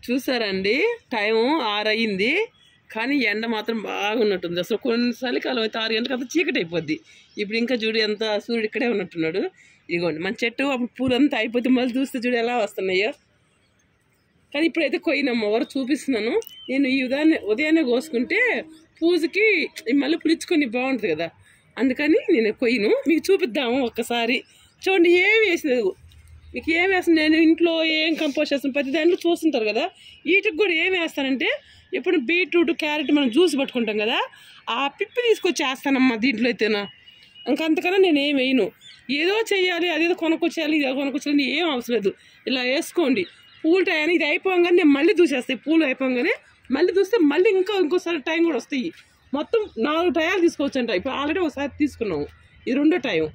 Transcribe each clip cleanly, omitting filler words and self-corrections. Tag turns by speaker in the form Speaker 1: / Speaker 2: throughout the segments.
Speaker 1: చూసారండి, టైం 6 అయ్యింది, కానీ ఎండ మాత్రం బాగున్నట్టుంది. అసలు కొన్ని చలికాలం అయితే 6 గంటలకు అంతా చీకటి అయిపోద్ది. ఇప్పుడు ఇంకా చూడు ఎంత సూర్యుడు ఇక్కడే ఉన్నట్టున్నాడు. ఇదిగోండి మన చెట్టు అప్పుడు పూలంతా అయిపోతే మళ్ళీ చూస్తే చూడు ఎలా వస్తున్నాయో. కానీ ఇప్పుడైతే కొయ్యినమ్మ వరకు చూపిస్తున్నాను. నేను ఈ ఉదయాన్నే కోసుకుంటే పూజకి మళ్ళీ పులుచుకొని బాగుంటుంది కదా, అందుకని నేను కొయ్యను. మీకు చూపిద్దాము ఒక్కసారి. చూడండి ఏం వేసినది, మీకు ఏం వేస్తాను నేను ఇంట్లో ఏం కంపోస్ట్ చేస్తాను ప్రతి దాంట్లో చూస్తుంటారు కదా. వీటికి కూడా ఏం వేస్తానంటే ఎప్పుడు బీట్రూట్ క్యారెట్ మనం జ్యూస్ పట్టుకుంటాం కదా, ఆ పిప్పి తీసుకొచ్చి వేస్తానమ్మా దీంట్లో అయితేనా. ఇంకంతకన్నా నేను ఏం వేయను. ఏదో చెయ్యాలి, అదేదో కొనుక్కొచ్చేయాలి, ఇదో కొనుక్కొచ్చేయాలి, ఏం అవసరం లేదు. ఇలా వేసుకోండి. పూలు టైం ఇది అయిపోగానే నేను మళ్ళీ దూసేస్తాయి. పూలు అయిపోగానే మళ్ళీ దూస్తే మళ్ళీ ఇంకోసారి టైం కూడా వస్తాయి. మొత్తం 4 టయాలు తీసుకోవచ్చు అంట. ఇప్పుడు ఆల్రెడీ ఒకసారి తీసుకున్నాము, ఇది 2వ టైం.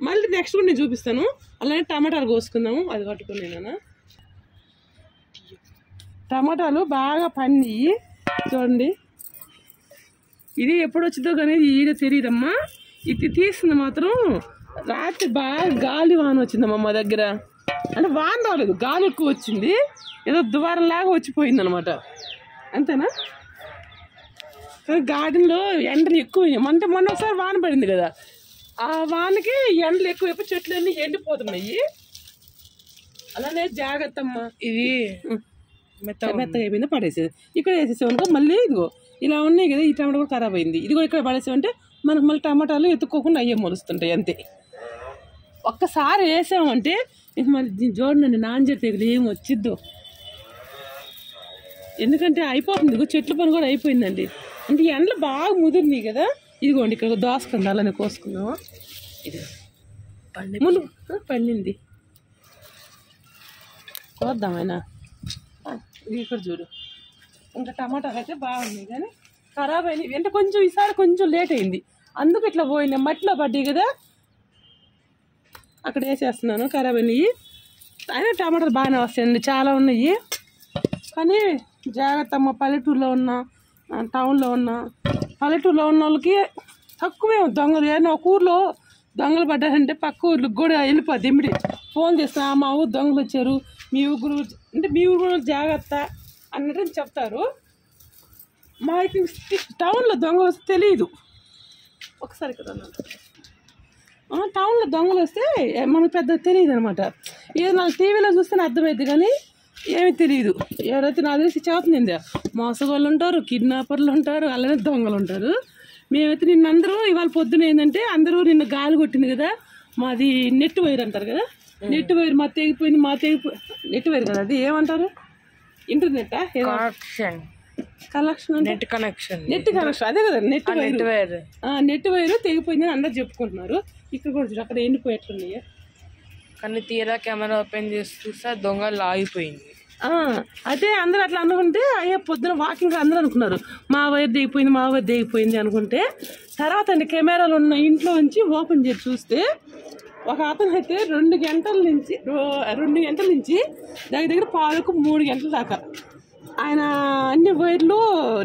Speaker 1: మళ్ళీ నెక్స్ట్ కూడా నేను చూపిస్తాను. అలానే టమాటాలు కోసుకుందాము. అది పట్టుకున్నాను. టమాటాలు బాగా పండియి చూడండి. ఇది ఎప్పుడు వచ్చిందో కానీ ఈడ తెలియదమ్మా. ఇది తీసింది మాత్రం రాత్రి బాగా గాలి వాన వచ్చిందమ్మా మా దగ్గర. అంటే వాన రాలేదు, గాలి ఎక్కువ వచ్చింది. ఏదో దువారంలాగా వచ్చిపోయింది అనమాట. అంతేనా? గార్డెన్లో ఎండలు ఎక్కువ. అంటే మొన్న ఒకసారి వాన పడింది కదా, ఆ వానకి ఎండలు ఎక్కువ చెట్లు అన్నీ ఎండిపోతున్నాయి. అలానే జాగ్రత్త అమ్మా. ఇది మెత్తగా అయిపోయింది, పడేసేది. ఇక్కడ వేసేసామనుకో మళ్ళీ ఇదిగో ఇలా ఉన్నాయి కదా, ఈ టమాటా కూడా ఖరాబ్ అయింది. ఇదిగో ఇక్కడ పడేసామంటే మనకు మళ్ళీ టమాటాలు ఎత్తుక్కోకుండా అయ్యే మొలుస్తుంటాయి అంతే. ఒక్కసారి వేసామంటే ఇంక మళ్ళీ చూడండి నాంజర్ తెగులు ఏం వచ్చిద్దో. ఎందుకంటే అయిపోతుంది, ఇదిగో చెట్ల పని కూడా అయిపోయిందండి. అంటే ఎండలు బాగా ముదిరినాయి కదా. ఇదిగోండి ఇక్కడ దోసకండి అలానే కోసుకుందాము. ఇది ముందు పండింది, కోద్దామైనా. ఇది ఇక్కడ చూడు, ఇంకా టమాటాలు అయితే బాగున్నాయి కానీ ఖరాబ్ అయినాయి. అంటే కొంచెం ఈసారి కొంచెం లేట్ అయింది, అందుకు ఇట్లా పోయినాయి. మట్టిలో పడ్డాయి కదా, అక్కడ వేసేస్తున్నాను. ఖరాబ్ అయినాయి. అయినా టమాటాలు బాగానే వస్తాయండి, చాలా ఉన్నాయి. కానీ జాగ్రత్త అమ్మ. పల్లెటూరులో ఉన్నా టౌన్లో ఉన్నా, పల్లెటూరులో ఉన్న వాళ్ళకి తక్కువే దొంగలు. ఏదైనా ఒక ఊర్లో దొంగలు పడ్డారంటే పక్క ఊర్లకు కూడా వెళ్ళిపోద్ది. ఎమిడి ఫోన్ చేస్తున్నా, మా ఊరు దొంగలు వచ్చారు, మీ ఊరు అంటే మీ ఊరు జాగ్రత్త అన్నట్టు చెప్తారు. మాకు టౌన్లో దొంగలు వస్తే తెలియదు. ఒకసారి కదా టౌన్లో దొంగలు వస్తే మనకు పెద్ద తెలియదు అనమాట. ఏదో నాకు టీవీలో చూస్తేనే అర్థమైంది కానీ ఏమి తెలియదు. ఎవరైతే నాకు తెలిసి చేస్తుంది మోసగాళ్ళు ఉంటారు, కిడ్నాపర్లు ఉంటారు, అలానే దొంగలు ఉంటారు. మేమైతే నిన్నందరూ ఇవాళ పొద్దున ఏంటంటే అందరూ నిన్న గాలి కొట్టింది కదా, మాది నెట్ వైర్ అంటారు కదా, నెట్ వైర్ మా తెగిపోయింది. నెట్ వైర్ కదా, అది ఏమంటారు, ఇంటర్నెట్ కనెక్షన్, నెట్ కనెక్షన్ అదే కదా నెట్ వైర్. నెట్ వైర్ తెగిపోయిందని అందరు చెప్పుకుంటున్నారు. ఇక్కడ కూడా అక్కడ ఎండిపోయేట్లున్నాయి.
Speaker 2: కానీ తీరా కెమెరా ఓపెన్ చేసి చూస్తే దొంగలు ఆగిపోయింది.
Speaker 1: అదే అందరూ అట్లా అనుకుంటే అయ్యే పొద్దున వాకింగ్ అందరూ అనుకున్నారు మా వైర్ దిగిపోయింది అనుకుంటే, తర్వాత అండి కెమెరాలు ఉన్న ఇంట్లో నుంచి ఓపెన్ చేసి చూస్తే ఒక అతను అయితే 2 గంటల నుంచి దగ్గర 2:15 3 గంటల దాకా ఆయన అన్ని వైర్లు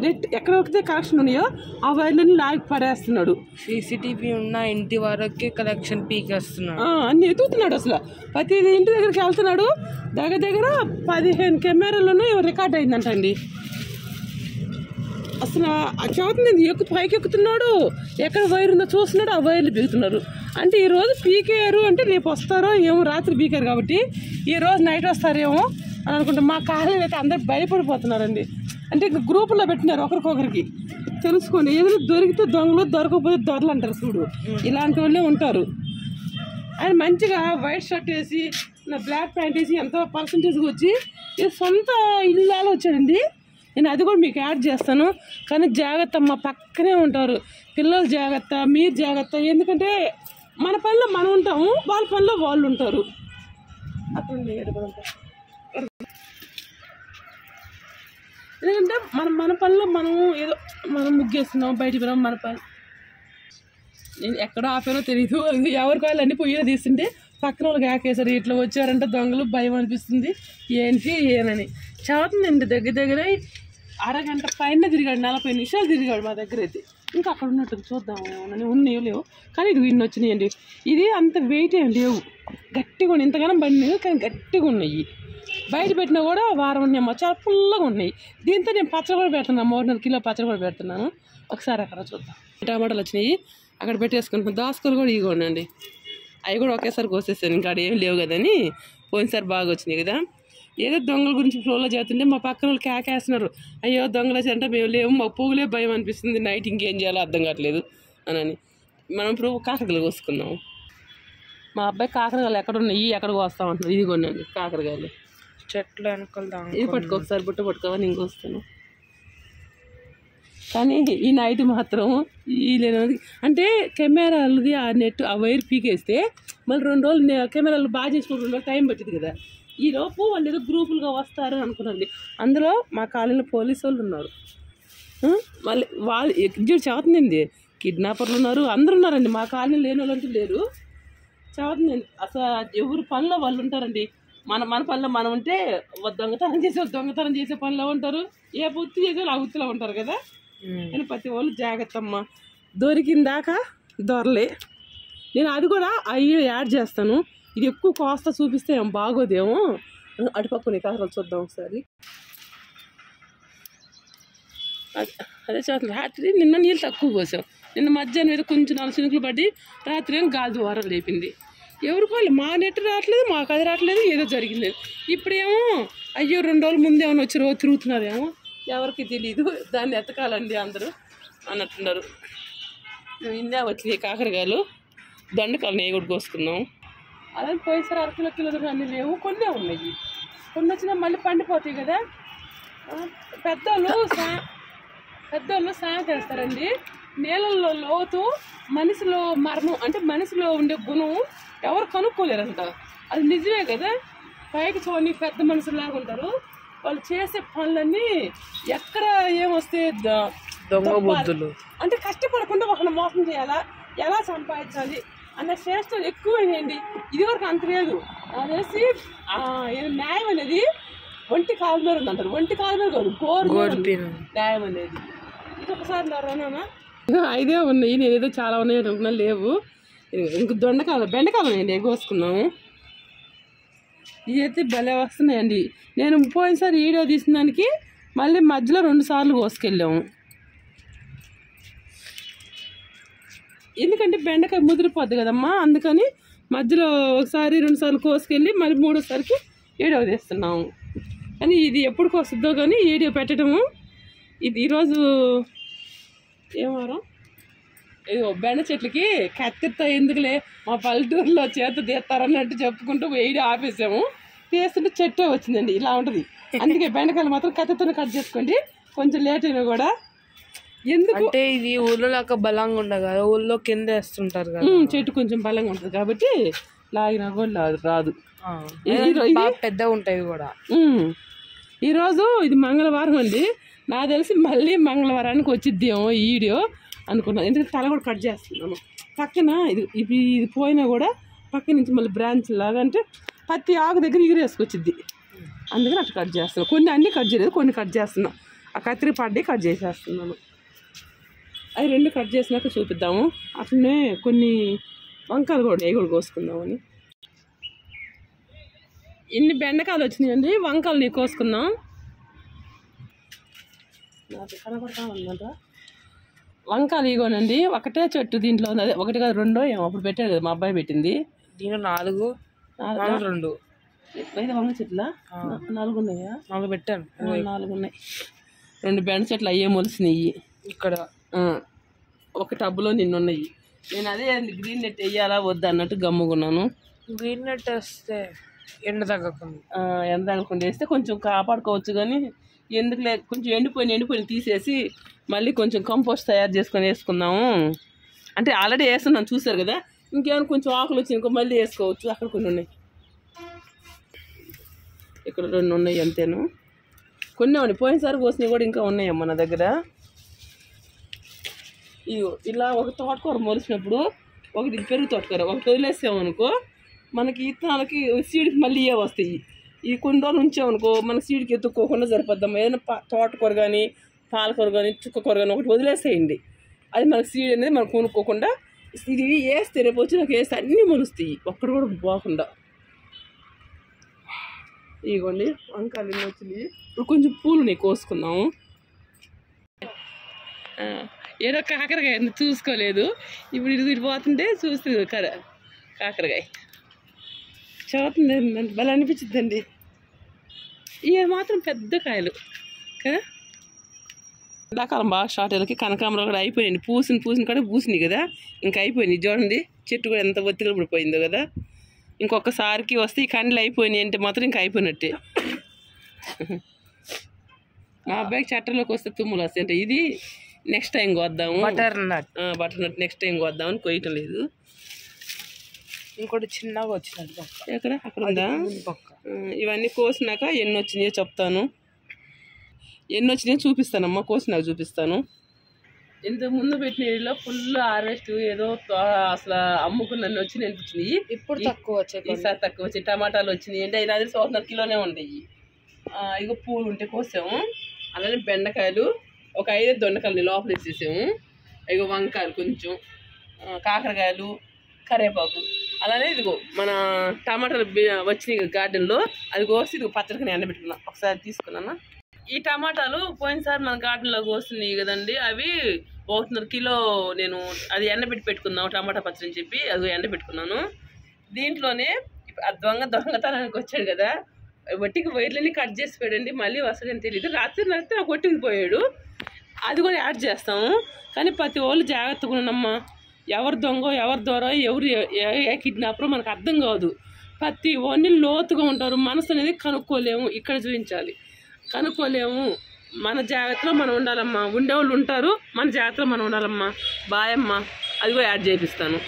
Speaker 1: నెట్ ఎక్కడైతే కనెక్షన్ ఉన్నాయో ఆ వైర్లని లాగి పడేస్తున్నాడు.
Speaker 2: సీసీటీవీ ఉన్న ఇంటి వరకే కనెక్షన్ పీకేస్తున్నాడు,
Speaker 1: అన్ని ఎత్తుతున్నాడు. అసలు ప్రతి ఇంటి దగ్గరికి వెళ్తున్నాడు. దగ్గర 15 కెమెరాలను రికార్డ్ అయిందంటండి. అసలు చదువుతుంది పైకి ఎక్కుతున్నాడు, ఎక్కడ వైర్ ఉందో చూస్తున్నాడు, ఆ వైర్లు పీకుతున్నారు. అంటే ఈరోజు పీకేరు అంటే రేపు వస్తారో ఏమో, రాత్రి పీకారు కాబట్టి ఈరోజు నైట్ వస్తారేమో అని అనుకుంటే మా కాలేజీ అయితే అందరు భయపడిపోతున్నారండి. అంటే గ్రూపుల్లో పెట్టినారు ఒకరికొకరికి. తెలుసుకోండి, ఏదైనా దొరికితే దొంగలు, దొరకకపోతే దొరలు అంటారు చూడు, ఇలాంటి వాళ్ళే ఉంటారు. ఆయన మంచిగా వైట్ షర్ట్ వేసి నా బ్లాక్ ప్యాంట్ వేసి ఎంతో పర్సంటేజ్కి వచ్చి సొంత ఇల్లాలో వచ్చాడండి. నేను అది కూడా మీకు యాడ్ చేస్తాను. కానీ జాగ్రత్త, మా పక్కనే ఉంటారు పిల్లలు, జాగ్రత్త, మీరు జాగ్రత్త. ఎందుకంటే మన పనిలో మనం ఉంటాము, వాళ్ళ పనిలో వాళ్ళు ఉంటారు. అక్కడ ఎందుకంటే మన పనిలో మనం ఏదో మనం ముగ్గేస్తున్నాం, బయటికి పోయినాం, మన పని నేను ఎక్కడో ఆపానో తెలియదు. ఎవరికి వాళ్ళు అన్ని పొయ్యిలో తీస్తుంటే పక్కన వాళ్ళకి ఆకేసారు. ఇట్లా వచ్చారంటే దొంగలు, భయం అనిపిస్తుంది. ఏంటి ఏనని చదువుతుందండి. దగ్గర అరగంట పైన తిరిగాడు, 40 నిమిషాలు తిరిగాడు మా దగ్గర అయితే. ఇంకా అక్కడ ఉన్నట్టు చూద్దాము ఏమన్నా ఉన్నాయో లేవు. కానీ ఇది ఇన్ని వచ్చినాయండి. ఇది అంత వెయిట్ ఏం లేవు, గట్టిగా ఉన్నాయి. ఇంతగానో బండి కానీ గట్టిగా ఉన్నాయి. బయట పెట్టినా కూడా వారం ఉన్నాయమ్మా, చాలా పుల్లగా ఉన్నాయి. దీంతో నేను పచ్చడి కూడా పెడుతున్నాను, 3 కిలో పచ్చడి కూడా పెడుతున్నాను. ఒకసారి అక్కడ చూద్దాం. టమాటాలు వచ్చినాయి, అక్కడ పెట్టేసుకుంటాం. దోసకాయలు కూడా ఇగోండి, అవి కూడా ఒకేసారి కోసేసాను, ఇంకా ఏం లేవు కదని. పోయినసారి బాగా వచ్చినాయి కదా. ఏదో దొంగల గురించి ఫ్లోలో చేస్తుంటే మా పక్కన వాళ్ళు కేకేస్తున్నారు, అయ్యో దొంగలు అంటే మేము లేవు, మా పువ్వులే భయం అనిపిస్తుంది, నైట్ ఇంకేం చేయాలో అర్థం కావట్లేదు అని. మనం ఇప్పుడు కాకరకాయలు కోసుకున్నాం. మా అబ్బాయి కాకరకాయలు ఎక్కడ ఉన్నాయి, ఎక్కడ కోస్తా ఉంటున్నారు. ఇది కొనండి కాకరకాయలు,
Speaker 2: చెట్లు వెనకాల.
Speaker 1: ఇది పట్టుకో, ఒకసారి బుట్ట పట్టుకోవాలి, నేను కోస్తాను. కానీ ఈ నైట్ మాత్రం ఈ లేని అంటే కెమెరాలది ఆ నెట్ ఆ వైర్ పీకేస్తే మళ్ళీ 2 రోజులు కెమెరాలు బాగా చేసుకుంటూ 2 రోజులు టైం పట్టింది కదా. ఈ లోపు వాళ్ళు ఏదో గ్రూపులుగా వస్తారు అనుకున్నాండి. అందులో మా కాలనీలో పోలీసు వాళ్ళు ఉన్నారు. మళ్ళీ వాళ్ళు చదువుతుందండి, కిడ్నాపర్లు ఉన్నారు, అందరు ఉన్నారండి. మా కాలనీ లేని వాళ్ళు అంటూ లేరు. చదువుతుందండి. అసలు ఎవరి పనిలో వాళ్ళు ఉంటారండి. మన పనిలో మనం ఉంటే దొంగతనం చేసే పనిలో ఉంటారు, ఏ బుత్తి చేసే వాళ్ళు ఆ బుత్తిలో ఉంటారు కదా. అని ప్రతి వాళ్ళు జాగ్రత్త అమ్మ. దొరికిన దాకా దొరలే. నేను అది కూడా అవి యాడ్ చేస్తాను. ఇది ఎక్కువ కాస్త చూపిస్తే ఏం బాగోదేమో. అటుపక్కనే కాకరలు చూద్దాం ఒకసారి. అదే చూద్దాం. రాత్రి నిన్న నీళ్ళు తక్కువ పోసాం. నిన్న మధ్యాహ్నం మీద కొంచెం 4 చినుకులు పడి రాత్రి ఏమో గాలి ద్వారం లేపింది. ఎవరికి వాళ్ళు మా నెట్ రావట్లేదు, మాకు అది రావట్లేదు, ఏదో జరిగింది. ఇప్పుడేమో అయ్యో 2 రోజుల ముందు ఏమైనా వచ్చి రోజు తిరుగుతున్నారేమో, ఎవరికి తెలీదు, దాన్ని ఎతకాలండి అందరూ అన్నట్టున్నారు. ఇందా వచ్చినాయి కాకరకాయలు, దొండకాయలు నెయ్యి కూడా కోసుకున్నాం. అదే పోయిసారి 1 కిలో అన్నీ లేవు, కొన్నే ఉన్నాయి. కొన్ని వచ్చినా మళ్ళీ పండిపోతాయి కదా. పెద్దోళ్ళు సాయం చేస్తారండి. నీళ్ళల్లో లోతు మనిషిలో మరణం అంటే మనిషిలో ఉండే గుణం ఎవరు కనుక్కోలేరంట. అది నిజమే కదా. పైకి చూడండి పెద్ద మనుషుల్లాగా ఉంటారు, వాళ్ళు చేసే పనులన్నీ ఎక్కడ ఏమొస్తే
Speaker 2: దొంగ బుద్ధులు అంటే
Speaker 1: కష్టపడకుండా ఒకరిని మోసం చేయాలా, ఎలా సంపాదించాలి అన్న శ్రేష్టం ఎక్కువైనాయండి. ఇది వరకు అంత లేదు. అనేసి న్యాయం అనేది ఒంటి కాలు మీద ఉందంటారు. ఒంటి కాలు మీద కాదు, గోరు న్యాయం అనేది. ఇంకొకసారి రానా ఐదే ఉన్నాయి, నేను ఏదో చాలా ఉన్నాయి అనుకున్నా, లేవు. ఇంక బెండకాయలు ఉన్నాయండి, కోసుకున్నాము. ఇవైతే భలే వస్తున్నాయండి. నేను పోయినసారి వీడియో తీసిన దానికి మళ్ళీ మధ్యలో 2 సార్లు కోసుకెళ్ళాము. ఎందుకంటే బెండకాయ ముదిరిపోద్ది కదమ్మా, అందుకని మధ్యలో ఒకసారి 2 సార్లు కోసుకెళ్ళి మళ్ళీ 3వసారికి వీడియో తీస్తున్నాము. కానీ ఇది ఎప్పుడు వస్తుందో కానీ వీడియో పెట్టడము. ఇది ఈరోజు ఏమారం ఏదో బెండ చెట్లకి కత్తితో ఎందుకులే మా పల్లెటూరులో చేత తీస్తారన్నట్టు చెప్పుకుంటూ వీడియో ఆపేసాము. తీస్తుంటే చెట్టు వచ్చిందండి, ఇలా ఉంటుంది. అందుకే బెండకాయలు మాత్రం కత్తితోనే కట్ చేసుకోండి, కొంచెం లేట్ అయినా కూడా.
Speaker 2: ఎందుకంటే ఇది ఊళ్ళో లాగా బలంగా ఉండదు కదా, ఊళ్ళో కింద వేస్తుంటారు కదా,
Speaker 1: చెట్టు కొంచెం బలంగా ఉంటుంది కాబట్టి లాగినా కూడా రాదు.
Speaker 2: పెద్దగా ఉంటాయి కూడా.
Speaker 1: ఈరోజు ఇది మంగళవారం అండి, నాకు తెలిసి మళ్ళీ మంగళవారానికి వచ్చిద్దేమో ఈ వీడియో అనుకున్నాను. ఎందుకంటే తల కూడా కట్ చేస్తున్నాను. పక్కన ఇది పోయినా కూడా పక్క నుంచి మళ్ళీ బ్రాంచ్ లాగా అంటే ప్రతి ఆకు దగ్గర ఎగిరేసుకొచ్చిద్ది, అందుకని అట్లా కట్ చేస్తున్నాను. కొన్ని అన్నీ కట్ చేయలేదు, కొన్ని కట్ చేస్తున్నాను. ఆ కత్తిరి పడ్డి కట్ చేసేస్తున్నాను. అవి 2 కట్ చేసినాక చూపిద్దాము. అట్లనే కొన్ని వంకాయలు కూడా కూడా కోసుకుందామని. ఇన్ని బెండకాయలు వచ్చినాయండి, వంకాయలు కోసుకుందాం. నాకు కనపడతా ఉందంట. వంకాయలు ఇగోనండి, ఒకటే చెట్టు దీంట్లో ఉంది. అదే 1 కాదు 2 ఏమో అప్పుడు పెట్టాడు కదా మా అబ్బాయి పెట్టింది.
Speaker 2: దీంట్లో 4 2
Speaker 1: అయితే వంగ చెట్ల 4 ఉన్నాయా?
Speaker 2: 4 పెట్టాను.
Speaker 1: 4 ఉన్నాయి. 2 బెండ చెట్లు అయ్యే మొలిసినాయి ఇక్కడ. ఒక టబ్బులో నిన్నున్నాయి. నేను అదే గ్రీన్ నెట్ వేయాలా వద్దా అన్నట్టు గమ్ముకున్నాను.
Speaker 2: గ్రీన్ నెట్ వేస్తే ఎండ
Speaker 1: తగ్గకుండా వేస్తే కొంచెం కాపాడుకోవచ్చు. కానీ ఎందుకులే, కొంచెం ఎండిపోయిన తీసేసి మళ్ళీ కొంచెం కంపోస్ట్ తయారు చేసుకొని వేసుకుందాము. అంటే ఆల్రెడీ వేస్తున్నాను చూసారు కదా, ఇంకేమైనా కొంచెం ఆకులు వచ్చి ఇంకో మళ్ళీ వేసుకోవచ్చు. అక్కడ కొన్ని ఉన్నాయి, ఇక్కడ 2 ఉన్నాయి అంతేను. కొన్ని ఉన్నాయి, పోయినసారి కోసినవి కూడా ఇంకా ఉన్నాయమ్మా నా దగ్గర. ఇలా ఒక తోటకూర మొలిచినప్పుడు ఒకటి పెరుగు తోటకూర ఒకటి వదిలేసామనుకో, మనకి ఇత్తనాలకి సీడ్కి మళ్ళీ ఏ వస్తాయి. ఈ కొన్ని రోజులు ఉంచామనుకో మనకి సీడ్కి ఎత్తుక్కోకుండా సరిపోద్దాం. ఏదైనా తోటకూర కానీ పాలకూర కానీ చుక్కకూర కానీ ఒకటి వదిలేసేయండి, అది మనకి సీడ్ అనేది మనం కొనుక్కోకుండా. ఇది వేస్తే రేపు వచ్చి నాకు వేస్తే అన్నీ మొలుస్తాయి, ఒక్కడు కూడా పోకుండా. ఇదిగోండి వంకాయలు ఇన్ని వచ్చినాయి. ఇప్పుడు కొంచెం పూలు నీ కోసుకుందాము. ఏదో కాకరకాయ చూసుకోలేదు, ఇప్పుడు ఇటు పోతుంటే చూస్తుంది కాకరకాయ చదువుతుంది. భలే అనిపించిందండి. ఇవి మాత్రం పెద్ద కాయలు కదా. ఎండాకాలం బాగా స్టార్ట్ అయ్యాకి కనకాంబరాలు కూడా అయిపోయినాయి. పూసిన కూడా పూసినాయి కదా, ఇంకా అయిపోయినాయి. చూడండి చెట్టు కూడా ఎంత ఒత్తిగా పడిపోయిందో కదా. ఇంకొకసారికి వస్తే ఈ కండ్లు అయిపోయినాయి అంటే మాత్రం ఇంకా అయిపోయినట్టే. మా అబ్బాయికి చట్టంలోకి వస్తే తుమ్ములు వస్తాయి అంటే ఇది నెక్స్ట్ టైం కోద్దాము. బటర్ నట్ నెక్స్ట్ టైం కోద్దామని కొయ్యటం లేదు.
Speaker 2: ఇంకోటి చిన్నగా వచ్చినట్టు
Speaker 1: ఎక్కడ అక్కడ ఉందా. ఇవన్నీ కోసినాక ఎన్ని వచ్చినాయో చెప్తాను, ఎన్ని వచ్చినాయో చూపిస్తానమ్మా. కోసినాక చూపిస్తాను. ఇంత ముందు పెట్టిన ఏరియాలో ఫుల్ హార్వెస్ట్ ఏదో అసలు అమ్ముకున్న వచ్చినాయి అనిపించినాయి.
Speaker 2: ఇప్పుడు తక్కువ వచ్చాయి,
Speaker 1: ఈసారి తక్కువ వచ్చాయి. టమాటాలు వచ్చినాయి అంటే 500 కిలోనే ఉంటాయి. ఇక పూలు ఉంటే కోసాము. అలానే బెండకాయలు ఒక 5 దొండకాయలు లోపల వేసేసాము. ఇక వంకాయలు కొంచెం, కాకరకాయలు, కరివేపాకు. అలానే ఇదిగో మన టమాటాలు వచ్చినాయి గార్డెన్లో, అది కోసి ఇదిగో పచ్చడికి ఎండబెట్టుకున్నాం. ఒకసారి తీసుకున్నాను. ఈ టమాటాలు పోయినసారి మన గార్డెన్లో కోస్తున్నాయి కదండి, అవి 1.5 కిలో నేను అది ఎండబెట్టి పెట్టుకున్నాను టమాటా పచ్చడి అని చెప్పి అది ఎండబెట్టుకున్నాను. దీంట్లోనే దొంగతనానికి వచ్చాడు కదా, వట్టికి వైర్లన్నీ కట్ చేసి పోయాడండి. మళ్ళీ వస్తాడని తెలియదు. రాత్రి నాకు కొట్టుకు పోయాడు. అది కూడా యాడ్ చేస్తాము. కానీ ప్రతి వాళ్ళు జాగ్రత్తగా ఉన్నామ్మా. ఎవరు దొంగ ఎవరు దొర ఎవరు ఏ కిడ్నాపరో మనకు అర్థం కాదు. ప్రతి ఒన్ని లోతుగా ఉంటారు. మనసు అనేది కనుక్కోలేము. ఇక్కడ చూపించాలి, కనుక్కోలేము. మన జాగ్రత్తలో మనం ఉండాలమ్మా. ఉండేవాళ్ళు ఉంటారు, మన జాగ్రత్తలో మనం ఉండాలమ్మా. బాయ్ అమ్మా. అది కూడా యాడ్ చేపిస్తాను.